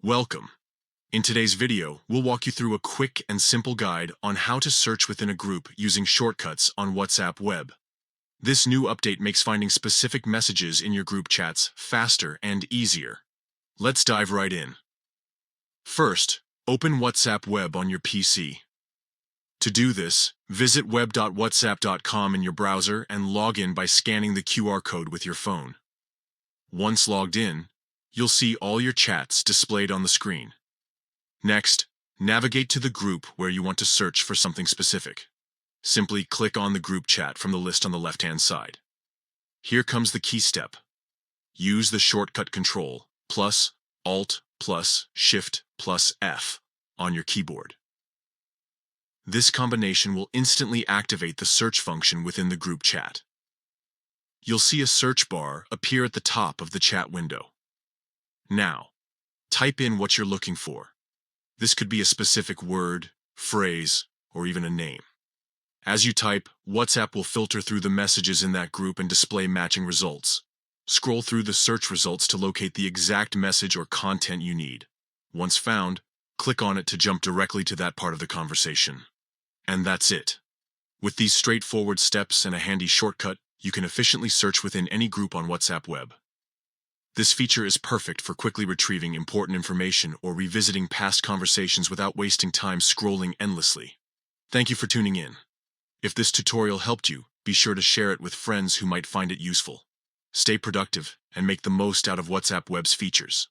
Welcome. In today's video, we'll walk you through a quick and simple guide on how to search within a group using shortcuts on WhatsApp web. This new update makes finding specific messages in your group chats faster and easier. Let's dive right in. First, open WhatsApp web on your PC. To do this, visit web.whatsapp.com in your browser and log in by scanning the QR code with your phone. Once logged in, you'll see all your chats displayed on the screen. Next, navigate to the group where you want to search for something specific. Simply click on the group chat from the list on the left-hand side. Here comes the key step. Use the shortcut Ctrl plus Alt plus Shift plus F on your keyboard. This combination will instantly activate the search function within the group chat. You'll see a search bar appear at the top of the chat window. Now, type in what you're looking for. This could be a specific word, phrase, or even a name. As you type, WhatsApp will filter through the messages in that group and display matching results. Scroll through the search results to locate the exact message or content you need. Once found, click on it to jump directly to that part of the conversation. And that's it. With these straightforward steps and a handy shortcut, you can efficiently search within any group on WhatsApp web. This feature is perfect for quickly retrieving important information or revisiting past conversations without wasting time scrolling endlessly. Thank you for tuning in. If this tutorial helped you, be sure to share it with friends who might find it useful. Stay productive and make the most out of WhatsApp web's features.